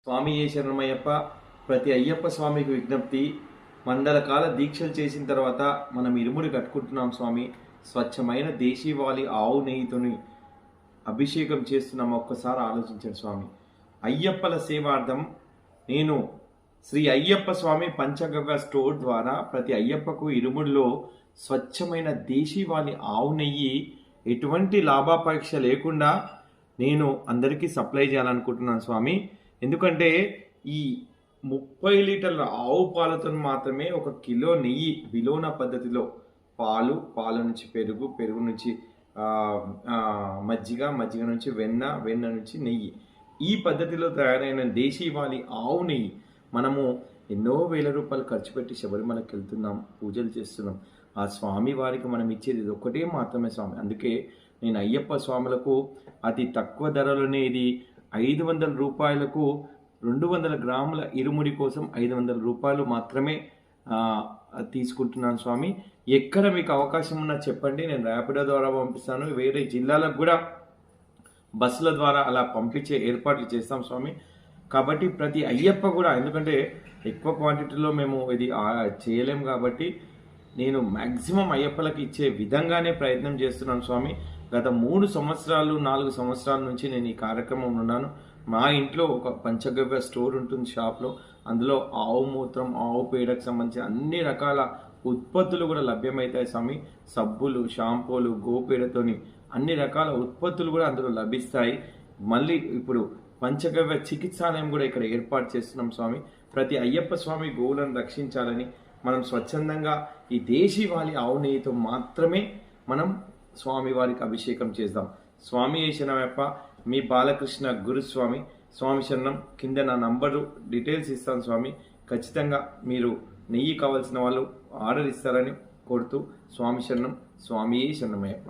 స్వామి శరణమయ్యప్ప. ప్రతి అయ్యప్ప స్వామికి విజ్ఞప్తి, మండల కాల దీక్షలు చేసిన తర్వాత మనం ఇరుముడి కట్టుకుంటున్నాం స్వామి. స్వచ్ఛమైన దేశీవాలి ఆవు నెయ్యితోని అభిషేకం చేస్తున్నాం. ఒక్కసారి ఆలోచించండి స్వామి. అయ్యప్పల సేవార్థం నేను శ్రీ అయ్యప్ప స్వామి పంచగవ్య స్టోర్ ద్వారా ప్రతి అయ్యప్పకు ఇరుముడిలో స్వచ్ఛమైన దేశీవాలి ఆవు నెయ్యి ఎటువంటి లాభాపేక్ష లేకుండా నేను అందరికీ సప్లై చేయాలనుకుంటున్నాను స్వామి. ఎందుకంటే ఈ 30 లీటర్ల ఆవు పాలతో మాత్రమే 1 కిలో నెయ్యి విలోన పద్ధతిలో పాల నుంచి పెరుగు, పెరుగు నుంచి మజ్జిగ, మజ్జిగ నుంచి వెన్న, వెన్న నుంచి నెయ్యి, ఈ పద్ధతిలో తయారైన దేశీవాలి ఆవు నెయ్యి మనము ఎన్నో వేల రూపాయలు ఖర్చు పెట్టి శబరిమలకి వెళ్తున్నాం, పూజలు చేస్తున్నాం. ఆ స్వామి వారికి మనం ఇచ్చేది ఇది ఒకటే మాత్రమే స్వామి. అందుకే నేను అయ్యప్ప స్వాములకు అతి తక్కువ ధరలోనే ఇది 500 రూపాయలకు 200 గ్రాముల ఇరుముడి కోసం 500 రూపాయలు మాత్రమే తీసుకుంటున్నాను స్వామి. ఎక్కడ మీకు అవకాశం ఉన్నా చెప్పండి, నేను ర్యాపిడో ద్వారా పంపిస్తాను. వేరే జిల్లాలకు కూడా బస్సుల ద్వారా అలా పంపించే ఏర్పాట్లు చేస్తాం స్వామి. కాబట్టి ప్రతి అయ్యప్ప కూడా, ఎందుకంటే ఎక్కువ క్వాంటిటీలో మేము ఇది చేయలేం కాబట్టి నేను మ్యాక్సిమం అయ్యప్పలకి ఇచ్చే విధంగానే ప్రయత్నం చేస్తున్నాను స్వామి. గత 3 సంవత్సరాలు 4 సంవత్సరాల నుంచి నేను ఈ కార్యక్రమంలో ఉన్నాను. మా ఇంట్లో ఒక పంచగవ్య స్టోర్ ఉంటుంది షాప్లో. అందులో ఆవు మూత్రం, ఆవు పేడకు సంబంధించి అన్ని రకాల ఉత్పత్తులు కూడా లభ్యమవుతాయి స్వామి. సబ్బులు, షాంపూలు, గోపేడతోని అన్ని రకాల ఉత్పత్తులు కూడా అందులో లభిస్తాయి. మళ్ళీ ఇప్పుడు పంచగవ్య చికిత్సాలయం కూడా ఇక్కడ ఏర్పాటు చేస్తున్నాం స్వామి. ప్రతి అయ్యప్ప స్వామి గోవులను రక్షించాలని మనం స్వచ్ఛందంగా ఈ దేశీవాలి ఆవు నెయ్యితో మాత్రమే మనం స్వామి వారికి అభిషేకం చేద్దాం. స్వామి శరణమయ్యప్ప. మీ బాలకృష్ణ గురుస్వామి. స్వామి శరణం. కింద నా నంబరు డీటెయిల్స్ ఇస్తాను స్వామి. ఖచ్చితంగా మీరు నెయ్యి కావాల్సిన వాళ్ళు ఆర్డర్ ఇస్తారని కోరుతూ స్వామి శరణం. స్వామి శరణమయ్యప్ప.